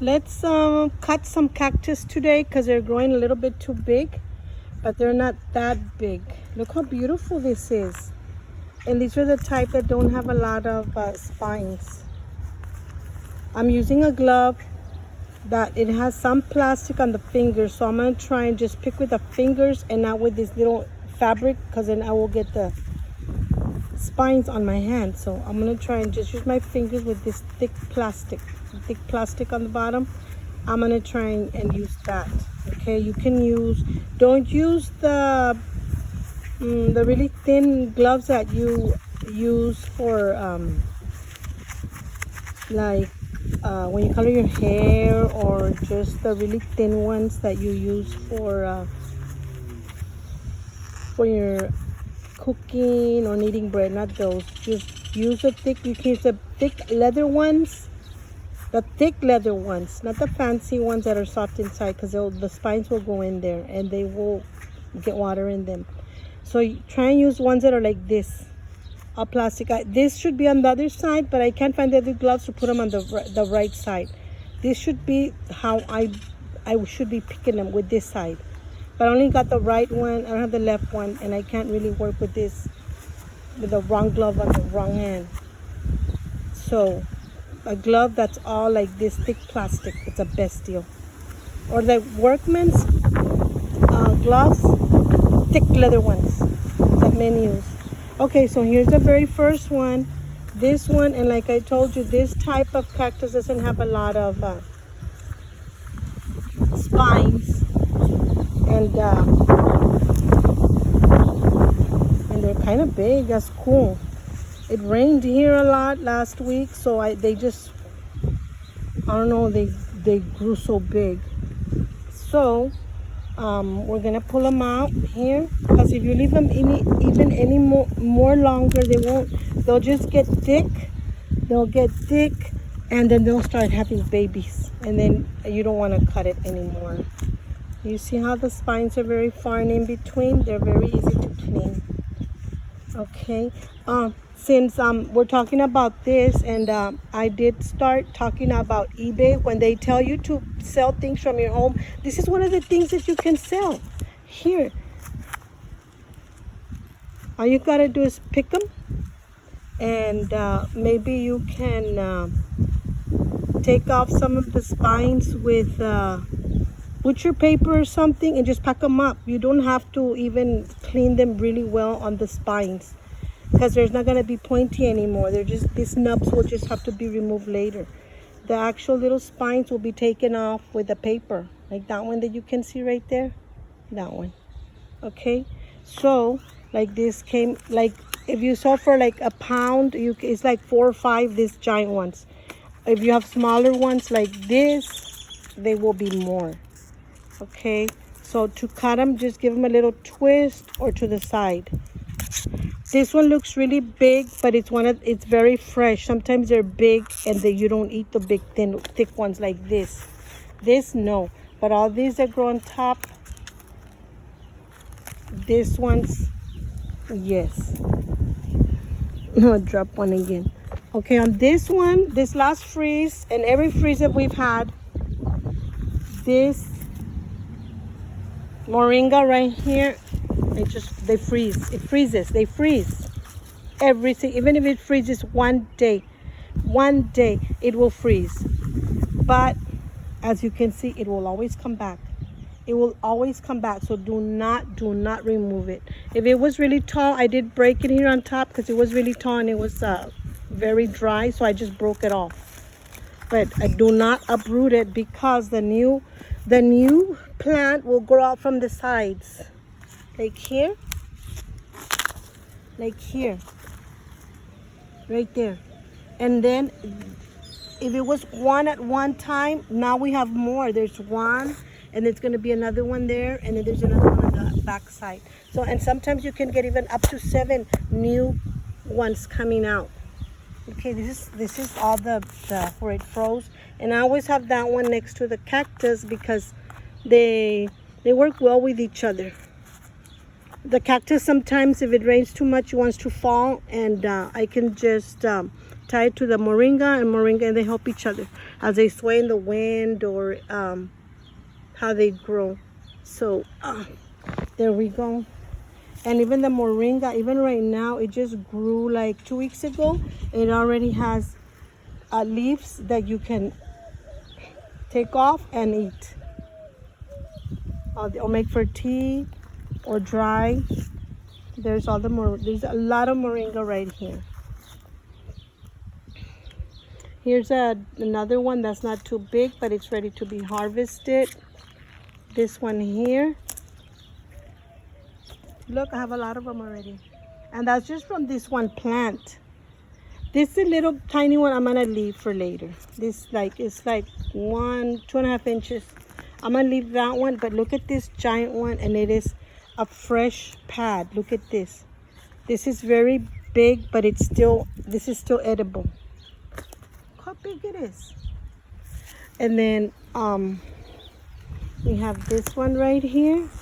Let's cut some cactus today because they're growing a little bit too big, but they're not that big. Look how beautiful this is. And these are the type that don't have a lot of spines. I'm using a glove that it has some plastic on the fingers, so I'm going to try and just pick with the fingers and not with this little fabric, because then I will get the spines on my hand. So I'm going to try and just use my fingers with this thick plastic on the bottom. I'm going to try and use that. Okay, you can use, don't use the really thin gloves that you use for when you color your hair, or just the really thin ones that you use for your cooking or kneading bread. Not those. Just use the thick. You can use the thick leather ones, not the fancy ones that are soft inside, because the spines will go in there and they will get water in them. So you try and use ones that are like this, a plastic. This should be on the other side, but I can't find the other gloves to put them on the right side. This should be how I should be picking them, with this side. But I only got the right one. I don't have the left one, and I can't really work with this, with the wrong glove on the wrong hand. So a glove that's all like this thick plastic, it's a best deal. Or the workman's gloves, thick leather ones that men use. Okay, so here's the very first one. This one, and like I told you, this type of cactus doesn't have a lot of spines, and they're kind of big. That's cool. It rained here a lot last week, so I don't know, they grew so big. So we're gonna pull them out here, because if you leave them any more longer, they'll just get thick. They'll get thick, and then they'll start having babies, and then you don't want to cut it anymore. You see how the spines are very fine in between? They're very easy to clean. Okay, since we're talking about this, and I did start talking about eBay. When they tell you to sell things from your home, this is one of the things that you can sell. Here, all you gotta do is pick them, and maybe you can take off some of the spines with butcher paper or something, and just pack them up. You don't have to even clean them really well on the spines, because there's not going to be pointy anymore. These nubs will just have to be removed later. The actual little spines will be taken off with the paper, like that one that you can see right there, that one. Okay, so like this came, like if you saw for like a pound, it's like 4 or 5 these giant ones. If you have smaller ones like this, they will be more. Okay, so to cut them, just give them a little twist or to the side. This one looks really big, but it's very fresh. Sometimes they're big, and you don't eat the big thick ones like this. This, no, but all these that grow on top, this one's, yes. I'll drop one again. Okay, on this one, this last freeze, and every freeze that we've had, this moringa right here, they freeze. It freezes. They freeze. Everything, even if it freezes one day, it will freeze. But as you can see, it will always come back. It will always come back. So do not remove it. If it was really tall, I did break it here on top, because it was really tall and it was very dry, so I just broke it off. But I do not uproot it, because the new plant will grow out from the sides, like here, right there. And then if it was one at one time, now we have more. There's one, and there's going to be another one there, and then there's another one on the back side. So, and sometimes you can get even up to 7 new ones coming out. Okay, this is all the where it froze. And I always have that one next to the cactus, because they work well with each other. The cactus, sometimes if it rains too much, it wants to fall, and I can just tie it to the moringa, and they help each other as they sway in the wind, or how they grow. So there we go. And even the moringa, even right now, it just grew like 2 weeks ago. It already has leaves that you can take off and eat, or make for tea or dry. There's a lot of moringa right here. Here's another one that's not too big, but it's ready to be harvested. This one here. Look, I have a lot of them already. And that's just from this one plant. This is a little tiny one I'm gonna leave for later. This it's like 2.5 inches. I'm gonna leave that one, but look at this giant one, and it is a fresh pad. Look at this. This is very big, but this is still edible. Look how big it is. And then we have this one right here.